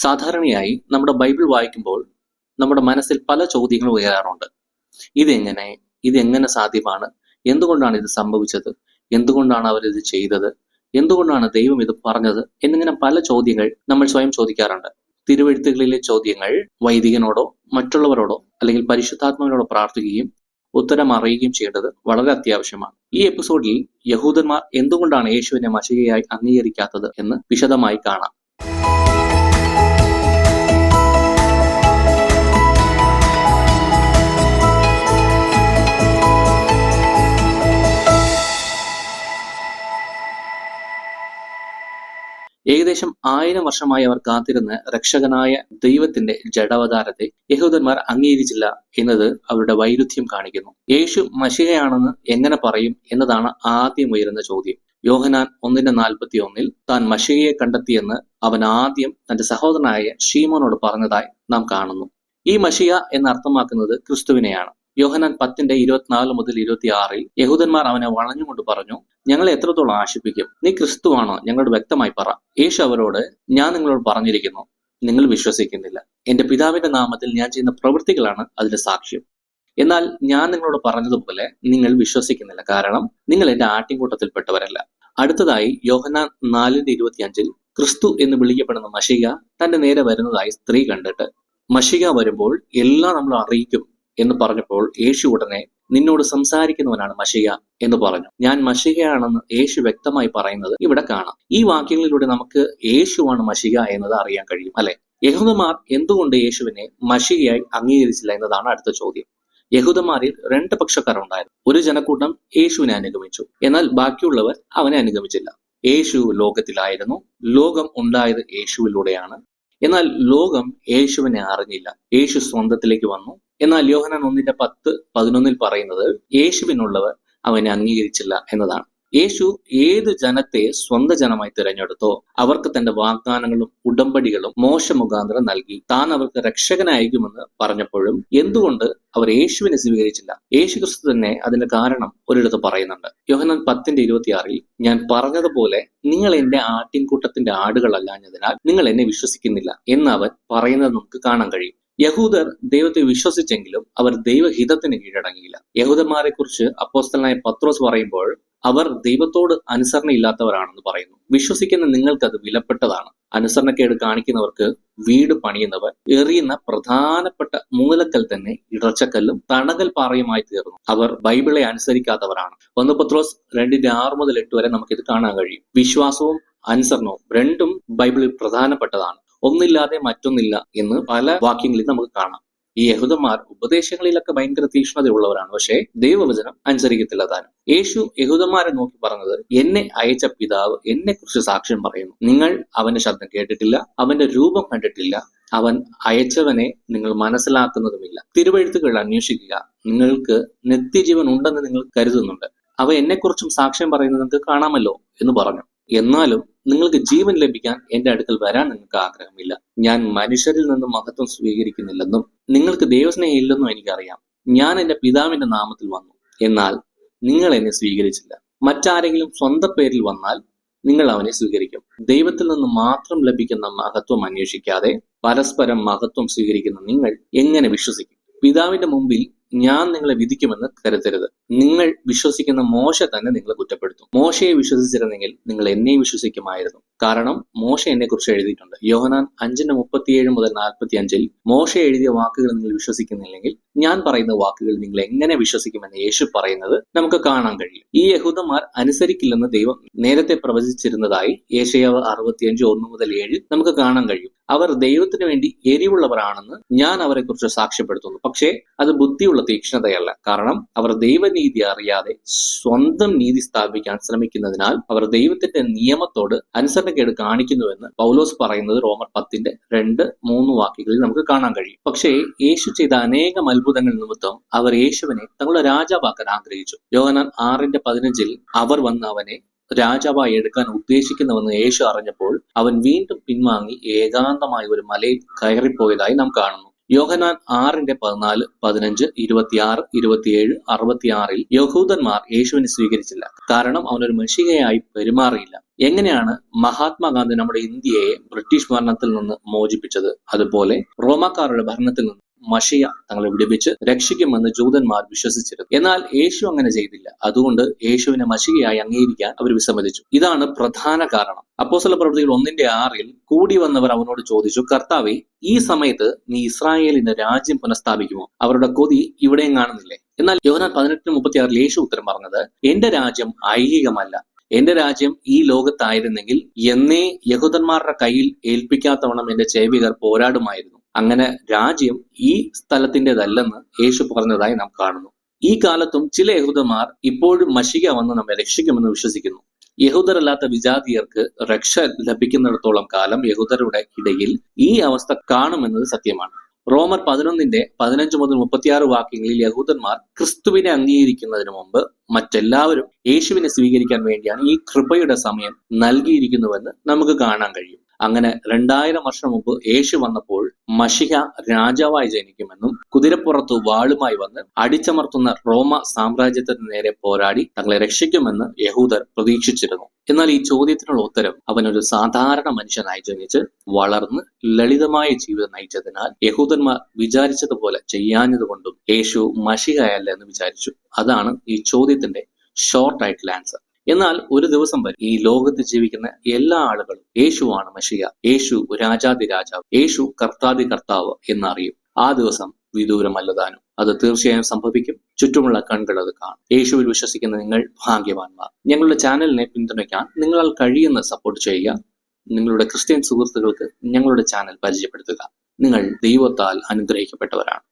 സാധാരണയായി നമ്മുടെ ബൈബിൾ വായിക്കുമ്പോൾ നമ്മുടെ മനസ്സിൽ പല ചോദ്യങ്ങൾ ഉയരാറുണ്ട്. ഇതെങ്ങനെ ഇതെങ്ങനെ സാധ്യമാണ്? എന്തുകൊണ്ടാണ് ഇത് സംഭവിച്ചത്? എന്തുകൊണ്ടാണ് അവരിത് ചെയ്തത്? എന്തുകൊണ്ടാണ് ദൈവം ഇത് പറഞ്ഞത്? എന്നിങ്ങനെ പല ചോദ്യങ്ങൾ നമ്മൾ സ്വയം ചോദിക്കാറുണ്ട്. തിരുവെഴുത്തുകളിലെ ചോദ്യങ്ങൾ വൈദികനോടോ മറ്റുള്ളവരോടോ അല്ലെങ്കിൽ പരിശുദ്ധാത്മാവിനോടോ പ്രാർത്ഥിക്കുകയും ഉത്തരം അറിയുകയും ചെയ്യേണ്ടത് വളരെ അത്യാവശ്യമാണ്. ഈ എപ്പിസോഡിൽ യഹൂദന്മാർ എന്തുകൊണ്ടാണ് യേശുവിനെ മശിഹയായി അംഗീകരിക്കാത്തത് എന്ന് വിശദമായി കാണാം. ഏകദേശം 1000 വർഷമായി അവർ കാത്തിരുന്ന രക്ഷകനായ ദൈവത്തിന്റെ ജഡാവതാരത്തെ യഹൂദന്മാർ അംഗീകരിച്ചില്ല എന്നത് അവരുടെ വൈരുദ്ധ്യം കാണിക്കുന്നു. യേശു മശിഹയാണെന്ന് എങ്ങനെ പറയും എന്നതാണ് ആദ്യം ഉയരുന്ന ചോദ്യം. യോഹന്നാൻ 1:41 താൻ മശിഹയെ കണ്ടെത്തിയെന്ന് അവൻ ആദ്യം തന്റെ സഹോദരനായ ശീമോനോട് പറഞ്ഞതായി നാം കാണുന്നു. ഈ മശിഹ എന്നർത്ഥമാക്കുന്നത് ക്രിസ്തുവിനെയാണ്. യോഹന്നാൻ 10:24-26 യഹൂദന്മാർ അവനെ വളഞ്ഞുകൊണ്ട് പറഞ്ഞു, ഞങ്ങളെ എത്രത്തോളം ആശിപ്പിക്കും? നീ ക്രിസ്തുവാണോ? ഞങ്ങളോട് വ്യക്തമായി പറ. യേശു അവരോട്, ഞാൻ നിങ്ങളോട് പറഞ്ഞിരിക്കുന്നു, നിങ്ങൾ വിശ്വസിക്കുന്നില്ല. എന്റെ പിതാവിന്റെ നാമത്തിൽ ഞാൻ ചെയ്യുന്ന പ്രവൃത്തികളാണ് അതിന്റെ സാക്ഷ്യം. എന്നാൽ ഞാൻ നിങ്ങളോട് പറഞ്ഞതുപോലെ നിങ്ങൾ വിശ്വസിക്കുന്നില്ല, കാരണം നിങ്ങൾ എന്റെ ആട്ടിൻകൂട്ടത്തിൽപ്പെട്ടവരല്ല. അടുത്തതായി യോഹന്നാൻ 4:25 ക്രിസ്തു എന്ന് വിളിക്കപ്പെടുന്ന മശിഹ തന്റെ നേരെ വരുന്നതായി സ്ത്രീ കണ്ടിട്ട്, മശിഹ വരുമ്പോൾ എല്ലാം നമ്മൾ അറിയിക്കും എന്ന് പറഞ്ഞപ്പോൾ യേശു ഉടനെ, നിന്നോട് സംസാരിക്കുന്നവനാണ് മശിഹ എന്ന് പറഞ്ഞു. ഞാൻ മശിഹയാണെന്ന് യേശു വ്യക്തമായി പറയുന്നത് ഇവിടെ കാണാം. ഈ വാക്യങ്ങളിലൂടെ നമുക്ക് യേശുവാണ് മശിഹ എന്നത് അറിയാൻ കഴിയും, അല്ലെ? യഹൂദന്മാർ എന്തുകൊണ്ട് യേശുവിനെ മശിഹയായി അംഗീകരിച്ചില്ല എന്നതാണ് അടുത്ത ചോദ്യം. യഹൂദന്മാരിൽ 2 പക്ഷക്കാർ ഉണ്ടായിരുന്നു. ഒരു ജനക്കൂട്ടം യേശുവിനെ അനുഗമിച്ചു, എന്നാൽ ബാക്കിയുള്ളവർ അവനെ അനുഗമിച്ചില്ല. യേശു ലോകത്തിലായിരുന്നു, ലോകം ഉണ്ടായത് യേശുവിലൂടെയാണ്. എന്നാൽ ലോകം യേശുവിനെ അറിഞ്ഞില്ല. യേശു സ്വന്തത്തിലേക്ക് വന്നു. എന്നാൽ യോഹന്നാൻ 1:10-11 പറയുന്നത് യേശുവിനുള്ളവർ അവനെ അംഗീകരിച്ചില്ല എന്നതാണ്. യേശു ഏത് ജനത്തെ സ്വന്തം ജനമായി തിരഞ്ഞെടുത്തോ അവർക്ക് തന്റെ വാഗ്ദാനങ്ങളും ഉടമ്പടികളും മോശ മുഖാന്തരം നൽകി. താൻ അവർക്ക് രക്ഷകനെ അയക്കുമെന്ന് പറഞ്ഞപ്പോഴും എന്തുകൊണ്ട് അവർ യേശുവിനെ സ്വീകരിച്ചില്ല? യേശു ക്രിസ്തു തന്നെ അതിന്റെ കാരണം ഒരിടത്ത് പറയുന്നുണ്ട്. യോഹന്നാൻ 10:26 ഞാൻ പറഞ്ഞതുപോലെ നിങ്ങൾ എന്റെ ആട്ടിൻകൂട്ടത്തിന്റെ ആടുകളല്ലാഞ്ഞതിനാൽ നിങ്ങൾ എന്നെ വിശ്വസിക്കുന്നില്ല എന്ന് അവൻ പറയുന്നത് നമുക്ക് കാണാൻ കഴിയും. യഹൂദർ ദൈവത്തെ വിശ്വസിച്ചെങ്കിലും അവർ ദൈവഹിതത്തിന് കീഴടങ്ങിയില്ല. യഹൂദന്മാരെ കുറിച്ച് അപ്പോസ്തലനായ പത്രോസ് പറയുമ്പോൾ അവർ ദൈവത്തോട് അനുസരണയില്ലാത്തവരാണെന്ന് പറയുന്നു. വിശ്വസിക്കുന്ന നിങ്ങൾക്കത് വിലപ്പെട്ടതാണ്. അനുസരണക്കേട് കാണിക്കുന്നവർക്ക് വീട് പണിയുന്നവർ എറിയുന്ന പ്രധാനപ്പെട്ട മൂലക്കൽ തന്നെ ഇടർച്ചക്കല്ലും തണകൽ പാറയുമായി തീർന്നു. അവർ ബൈബിളെ അനുസരിക്കാത്തവരാണ്. 1 പത്രോസ് 2:6-8 വരെ നമുക്കിത് കാണാൻ കഴിയും. വിശ്വാസവും അനുസരണവും രണ്ടും ബൈബിളിൽ പ്രധാനപ്പെട്ടതാണ്. ഒന്നില്ലാതെ മറ്റൊന്നില്ല എന്ന് പല വാക്യങ്ങളിൽ നമുക്ക് കാണാം. ഈ യഹൂദന്മാർ ഉപദേശങ്ങളിലൊക്കെ ഭയങ്കര തീക്ഷ്ണതയുള്ളവരാണ്, പക്ഷേ ദൈവവചനം അനുസരിക്കത്തില്ല താനും. യേശു യഹൂദന്മാരെ നോക്കി പറഞ്ഞത്, എന്നെ അയച്ച പിതാവ് എന്നെ കുറിച്ച് സാക്ഷ്യം പറയുന്നു. നിങ്ങൾ അവന്റെ ശബ്ദം കേട്ടിട്ടില്ല, അവന്റെ രൂപം കണ്ടിട്ടില്ല, അവൻ അയച്ചവനെ നിങ്ങൾ മനസ്സിലാക്കുന്നതുമില്ല. തിരുവെഴുത്തുകൾ അന്വേഷിക്കുക, നിങ്ങൾക്ക് നിത്യജീവൻ ഉണ്ടെന്ന് നിങ്ങൾ കരുതുന്നുണ്ട്. അവ എന്നെക്കുറിച്ചും സാക്ഷ്യം പറയുന്നത് നിങ്ങൾക്ക് കാണാമല്ലോ എന്ന് പറഞ്ഞു. എന്നാലും നിങ്ങൾക്ക് ജീവൻ ലഭിക്കാൻ എന്റെ അടുക്കൽ വരാൻ നിങ്ങൾക്ക് ആഗ്രഹമില്ല. ഞാൻ മനുഷ്യരിൽ നിന്നും മഹത്വം സ്വീകരിക്കുന്നില്ലെന്നും നിങ്ങൾക്ക് ദൈവസ്നേഹം ഇല്ലെന്നും എനിക്കറിയാം. ഞാൻ എന്റെ പിതാവിന്റെ നാമത്തിൽ വന്നു, എന്നാൽ നിങ്ങൾ എന്നെ സ്വീകരിച്ചില്ല. മറ്റാരെങ്കിലും സ്വന്തം പേരിൽ വന്നാൽ നിങ്ങൾ അവനെ സ്വീകരിക്കും. ദൈവത്തിൽ നിന്ന് മാത്രം ലഭിക്കുന്ന മഹത്വം അന്വേഷിക്കാതെ പരസ്പരം മഹത്വം സ്വീകരിക്കുന്ന നിങ്ങൾ എങ്ങനെ വിശ്വസിക്കും? പിതാവിന്റെ മുമ്പിൽ ഞാൻ നിങ്ങളെ വിധിക്കുമെന്ന് കരുതരുത്. നിങ്ങൾ വിശ്വസിക്കുന്ന മോശ തന്നെ നിങ്ങളെ കുറ്റപ്പെടുത്തും. മോശയെ വിശ്വസിച്ചിരുന്നെങ്കിൽ നിങ്ങൾ എന്നെ വിശ്വസിക്കുമായിരുന്നു, കാരണം മോശ എന്നെ കുറിച്ച് എഴുതിയിട്ടുണ്ട്. യോഹന്നാൻ 5:37-45 മോശ എഴുതിയ വാക്കുകൾ നിങ്ങൾ വിശ്വസിക്കുന്നില്ലെങ്കിൽ ഞാൻ പറയുന്ന വാക്കുകൾ നിങ്ങൾ എങ്ങനെ വിശ്വസിക്കുമെന്ന് യേശു പറയുന്നത് നമുക്ക് കാണാൻ കഴിയും. ഈ യഹൂദന്മാർ അനുസരിക്കില്ലെന്ന് ദൈവം നേരത്തെ പ്രവചിച്ചിരുന്നതായി യേശയ്യാവ് 65:1-7 നമുക്ക് കാണാൻ കഴിയും. അവർ ദൈവത്തിന് വേണ്ടി എരിവുള്ളവരാണെന്ന് ഞാൻ അവരെ കുറിച്ച് സാക്ഷ്യപ്പെടുത്തുന്നു. പക്ഷേ അത് ബുദ്ധിയുള്ള തീക്ഷ്ണതയല്ല, കാരണം അവർ ദൈവനീതി അറിയാതെ സ്വന്തം നീതി സ്ഥാപിക്കാൻ ശ്രമിക്കുന്നതിനാൽ അവർ ദൈവത്തിന്റെ നിയമത്തോട് അനുസരണക്കേട് കാണിക്കുന്നുവെന്ന് പൗലോസ് പറയുന്നത് റോമർ 10:2-3 വാക്യങ്ങളിൽ നമുക്ക് കാണാൻ കഴിയും. പക്ഷേ യേശു ചെയ്ത അനേകം അത്ഭുതങ്ങൾ നിമിത്തം അവർ യേശുവിനെ തങ്ങളുടെ രാജാവാക്കാൻ ആഗ്രഹിച്ചു. യോഹന്നാൻ 6:15 അവർ വന്ന് അവനെ രാജാവായി എടുക്കാൻ ഉദ്ദേശിക്കുന്നുവെന്ന് യേശു അറിഞ്ഞപ്പോൾ അവൻ വീണ്ടും പിൻവാങ്ങി ഏകാന്തമായ ഒരു മലയിൽ കയറിപ്പോയതായി നാം കാണുന്നു. യോഹന്നാൻ 6:14, 15, 26, 27, 66 യഹൂദന്മാർ യേശുവിനെ സ്വീകരിച്ചില്ല. കാരണം അവനൊരു മെശിഹയായി പെരുമാറിയില്ല. എങ്ങനെയാണ് മഹാത്മാഗാന്ധി നമ്മുടെ ഇന്ത്യയെ ബ്രിട്ടീഷ് ഭരണത്തിൽ നിന്ന് മോചിപ്പിച്ചത്, അതുപോലെ റോമാക്കാരുടെ ഭരണത്തിൽ നിന്ന് മഷിയ തങ്ങളെ വിടുവിച്ച് രക്ഷിക്കുമെന്ന് ജൂതന്മാർ വിശ്വസിച്ചിരുന്നു. എന്നാൽ യേശു അങ്ങനെ ചെയ്തില്ല. അതുകൊണ്ട് യേശുവിനെ മഷികയായി അംഗീകരിക്കാൻ അവർ വിസമ്മതിച്ചു. ഇതാണ് പ്രധാന കാരണം. അപ്പോസ്തലപ്രവൃത്തികൾ 1:6 കൂടി വന്നവർ അവനോട് ചോദിച്ചു, കർത്താവേ, ഈ സമയത്ത് നീ ഇസ്രായേലിന് രാജ്യം പുനഃസ്ഥാപിക്കുമോ? അവരുടെ കൊതി ഇവിടെയും കാണുന്നില്ലേ? എന്നാൽ യോഹന്നാൻ 18:36 യേശു ഉത്തരം പറഞ്ഞത്, എന്റെ രാജ്യം ഐഹികമല്ല. എന്റെ രാജ്യം ഈ ലോകത്തായിരുന്നെങ്കിൽ എന്നേ യഹൂദന്മാരുടെ കയ്യിൽ ഏൽപ്പിക്കാത്തവണ്ണം എന്റെ സേവകർ പോരാടുമായിരുന്നു. അങ്ങനെ രാജ്യം ഈ സ്ഥലത്തിൻ്റെതല്ലെന്ന് യേശു പറഞ്ഞതായി നാം കാണുന്നു. ഈ കാലത്തും ചില യഹൂദന്മാർ ഇപ്പോഴും മശിക വന്ന് നമ്മെ രക്ഷിക്കുമെന്ന് വിശ്വസിക്കുന്നു. യഹൂദരല്ലാത്ത വിജാതീയർക്ക് രക്ഷ ലഭിക്കുന്നിടത്തോളം കാലം യഹൂദരുടെ ഇടയിൽ ഈ അവസ്ഥ കാണുമെന്നത് സത്യമാണ്. റോമർ 11:15 മുതൽ 36 വാക്യങ്ങളിൽ യഹൂദന്മാർ ക്രിസ്തുവിനെ അംഗീകരിക്കുന്നതിന് മുമ്പ് മറ്റെല്ലാവരും യേശുവിനെ സ്വീകരിക്കാൻ വേണ്ടിയാണ് ഈ കൃപയുടെ സമയം നൽകിയിരിക്കുന്നുവെന്ന് നമുക്ക് കാണാൻ കഴിയും. അങ്ങനെ 2000 വർഷം മുമ്പ് യേശു വന്നപ്പോൾ മശിഹ രാജാവായി ജനിക്കുമെന്നും കുതിരപ്പുറത്ത് വാളുമായി വന്ന് അടിച്ചമർത്തുന്ന റോമ സാമ്രാജ്യത്തിന് നേരെ പോരാടി തങ്ങളെ രക്ഷിക്കുമെന്ന് യഹൂദർ പ്രതീക്ഷിച്ചിരുന്നു. എന്നാൽ ഈ ചോദ്യത്തിനുള്ള ഉത്തരം അവനൊരു സാധാരണ മനുഷ്യനായി ജനിച്ച് വളർന്ന് ലളിതമായ ജീവിതം നയിച്ചതിനാൽ യഹൂദന്മാർ വിചാരിച്ചതുപോലെ ചെയ്യാഞ്ഞതുകൊണ്ടും യേശു മശിഹയല്ല എന്ന് വിചാരിച്ചു. അതാണ് ഈ ചോദ്യത്തിന്റെ ഷോർട്ട് ആയിട്ടുള്ള ആൻസർ. എന്നാൽ ഒരു ദിവസം വരെ ഈ ലോകത്ത് ജീവിക്കുന്ന എല്ലാ ആളുകളും യേശുവാണ് മശിഹ, യേശു രാജാതി രാജാവ്, യേശു കർത്താതി കർത്താവ് എന്നറിയും. ആ ദിവസം വിദൂരമല്ലതാനും. അത് തീർച്ചയായും സംഭവിക്കും. ചുറ്റുമുള്ള കൺകൾ അത് കാണും. യേശുവിൽ വിശ്വസിക്കുന്ന നിങ്ങൾ ഭാഗ്യവാന്മാർ. ഞങ്ങളുടെ ചാനലിനെ പിന്തുണയ്ക്കാൻ നിങ്ങളാൽ കഴിയുന്ന സപ്പോർട്ട് ചെയ്യുക. നിങ്ങളുടെ ക്രിസ്ത്യൻ സുഹൃത്തുക്കൾക്ക് ഞങ്ങളുടെ ചാനൽ പരിചയപ്പെടുത്തുക. നിങ്ങൾ ദൈവത്താൽ അനുഗ്രഹിക്കപ്പെട്ടവരാണ്.